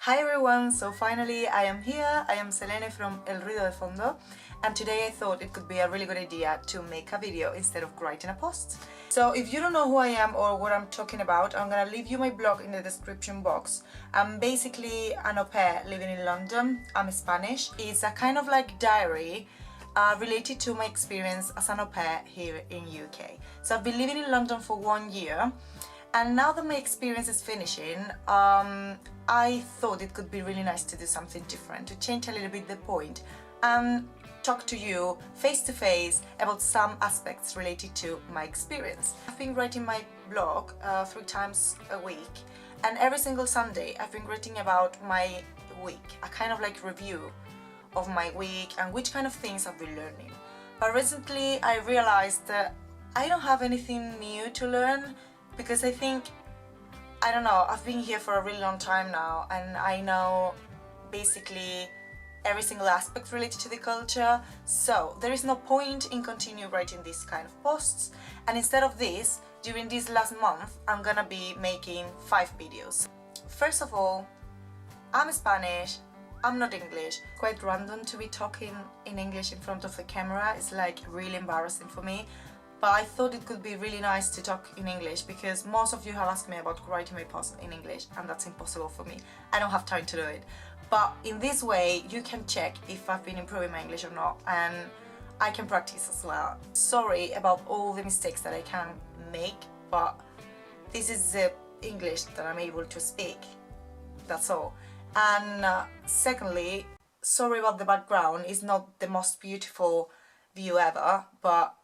Hi everyone, so finally I am here. I am Selene from El Ruido de Fondo, and today I thought it could be a really good idea to make a video instead of writing a post. So if you don't know who I am or what I'm talking about, I'm gonna leave you my blog in the description box. I'm basically an au pair living in London. I'm Spanish. It's a kind of like diary related to my experience as an au pair here in UK. So I've been living in London for 1 year. And now that my experience is finishing, I thought it could be really nice to do something different, to change a little bit the point and talk to you face to face about some aspects related to my experience. I've been writing my blog 3 times a week, and every single Sunday I've been writing about my week, a kind of like review of my week and which kind of things I've been learning. But recently I realized that I don't have anything new to learn, because I think, I don't know, I've been here for a really long time now and I know basically every single aspect related to the culture, so there is no point in continue writing these kind of posts. And instead of this, during this last month, I'm gonna be making 5 videos. First of all, I'm Spanish, I'm not English. Quite random to be talking in English in front of the camera. It's like really embarrassing for me. But I thought it could be really nice to talk in English, because most of you have asked me about writing my posts in English and that's impossible for me. I don't have time to do it. But in this way you can check if I've been improving my English or not, and I can practice as well. Sorry about all the mistakes that I can make, but this is the English that I'm able to speak. That's all. And secondly, sorry about the background. It's not the most beautiful view ever, but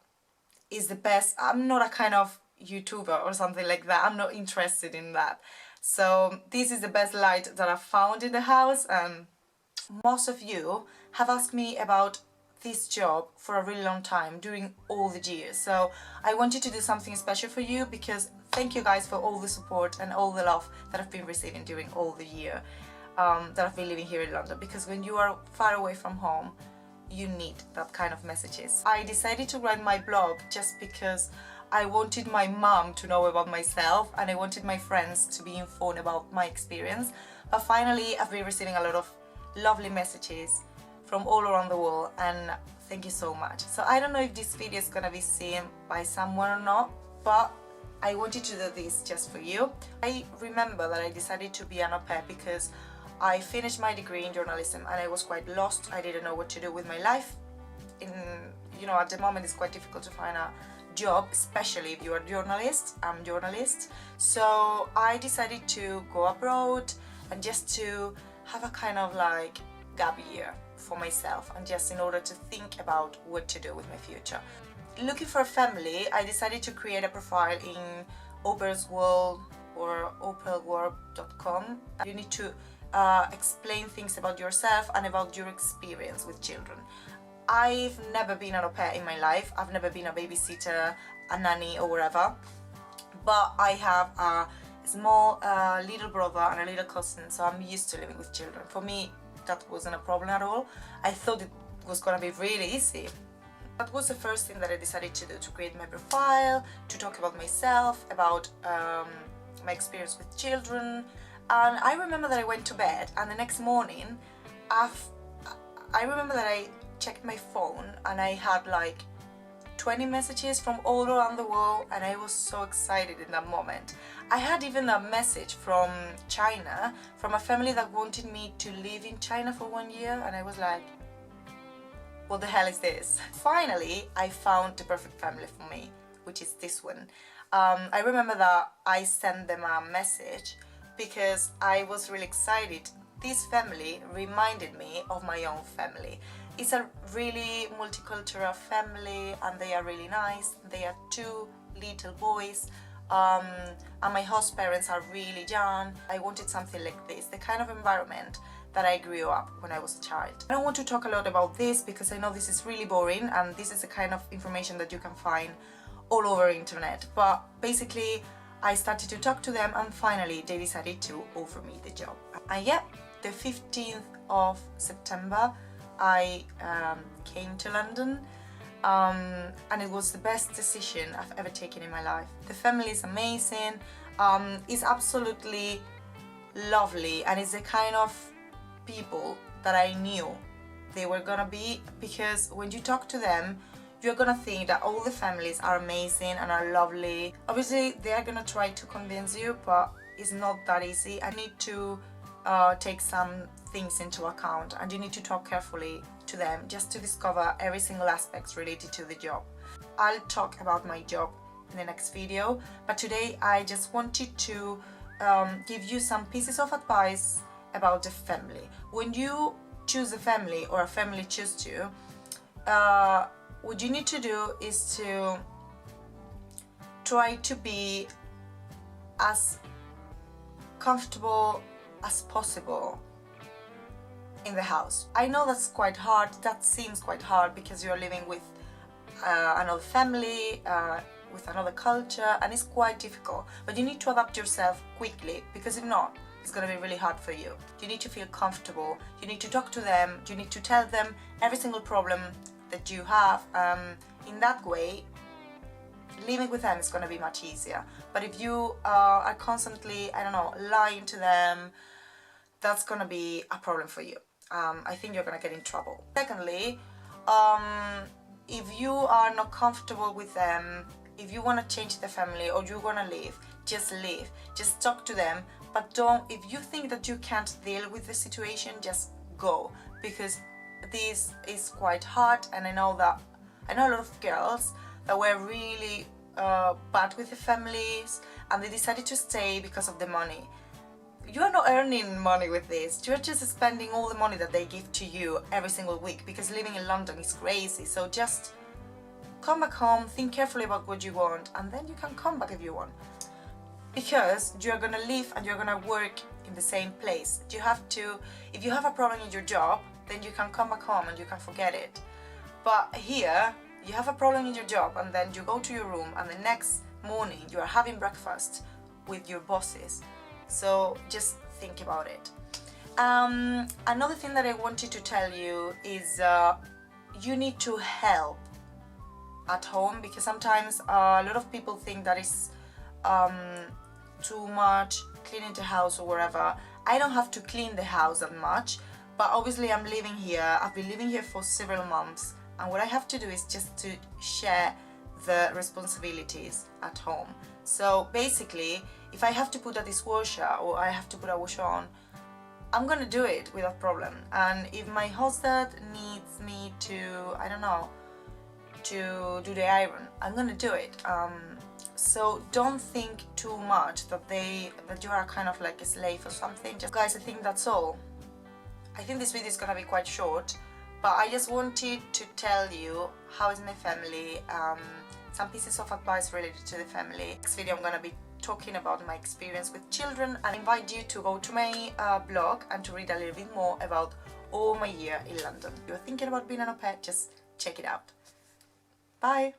is the best. I'm not a kind of YouTuber or something like that. I'm not interested in that. So this is the best light that I've found in the house, and most of you have asked me about this job for a really long time during all the years. So I wanted to do something special for you, because thank you guys for all the support and all the love that I've been receiving during all the year that I've been living here in London, because when you are far away from home, you need that kind of messages. I decided to write my blog just because I wanted my mom to know about myself and I wanted my friends to be informed about my experience. But finally I've been receiving a lot of lovely messages from all around the world, and thank you so much. So I don't know if this video is gonna be seen by someone or not, but I wanted to do this just for you. I remember that I decided to be an au pair because I finished my degree in journalism and I was quite lost. I didn't know what to do with my life. At the moment it's quite difficult to find a job, especially if you are a journalist. I'm a journalist. So I decided to go abroad and just to have a kind of like gap year for myself, and just in order to think about what to do with my future. Looking for a family, I decided to create a profile in Au Pair's World or aupairworld.com. You need to explain things about yourself and about your experience with children. I've never been an au pair in my life. I've never been a babysitter, a nanny or whatever, but I have a small little brother and a little cousin, so I'm used to living with children. For me that wasn't a problem at all. I thought it was gonna be really easy. That was the first thing that I decided to do, to create my profile, to talk about myself, about my experience with children. And I remember that I went to bed, and the next morning I remember that I checked my phone and I had like 20 messages from all around the world, and I was so excited in that moment. I had even a message from China, from a family that wanted me to live in China for 1 year, and I was like, what the hell is this? Finally I found the perfect family for me, which is this one. I remember that I sent them a message because I was really excited. This family reminded me of my own family. It's a really multicultural family and they are really nice. They are 2 little boys, and my host parents are really young. I wanted something like this, the kind of environment that I grew up when I was a child. I don't want to talk a lot about this because I know this is really boring, and this is the kind of information that you can find all over internet, but basically I started to talk to them, and finally they decided to offer me the job. And yeah, the 15th of September I came to London, and it was the best decision I've ever taken in my life. The family is amazing. It's absolutely lovely, and it's the kind of people that I knew they were gonna be, because when you talk to them, you're gonna think that all the families are amazing and are lovely. Obviously, they are gonna try to convince you, but it's not that easy. I need to take some things into account, and you need to talk carefully to them just to discover every single aspect related to the job. I'll talk about my job in the next video, but today I just wanted to give you some pieces of advice about the family. When you choose a family, or a family chooses you, what you need to do is to try to be as comfortable as possible in the house. I know that's quite hard, that seems quite hard, because you're living with another family, with another culture, and it's quite difficult, but you need to adapt yourself quickly, because if not, it's going to be really hard for you. You need to feel comfortable, you need to talk to them, you need to tell them every single problem that you have. In that way, living with them is going to be much easier. But if you are constantly, I don't know, lying to them, that's going to be a problem for you. I think you're going to get in trouble. Secondly, if you are not comfortable with them, if you want to change the family, or you want to leave, just leave. Just talk to them, but don't, if you think that you can't deal with the situation, just go, because this is quite hard. And I know a lot of girls that were really bad with the families, and they decided to stay because of the money. You are not earning money with this, you're just spending all the money that they give to you every single week, because living in London is crazy. So just come back home, think carefully about what you want, and then you can come back if you want, because you're gonna live and you're gonna work in the same place. You have to, if you have a problem in your job, then you can come back home and you can forget it. But here, you have a problem in your job, and then you go to your room, and the next morning you are having breakfast with your bosses. So just think about it. Another thing that I wanted to tell you is you need to help at home, because sometimes a lot of people think that it's too much cleaning the house or whatever. I don't have to clean the house that much, but obviously I'm living here. I've been living here for several months, and what I have to do is just to share the responsibilities at home. So basically, if I have to put a dishwasher, or I have to put a washer on, I'm gonna do it without problem. And if my husband needs me to, I don't know, to do the iron, I'm gonna do it. So don't think too much that you are kind of like a slave or something. Just guys, I think that's all. I think this video is gonna be quite short, but I just wanted to tell you how is my family, some pieces of advice related to the family. Next video I'm gonna be talking about my experience with children, and I invite you to go to my blog and to read a little bit more about all my year in London. If you're thinking about being an au pair, just check it out. Bye!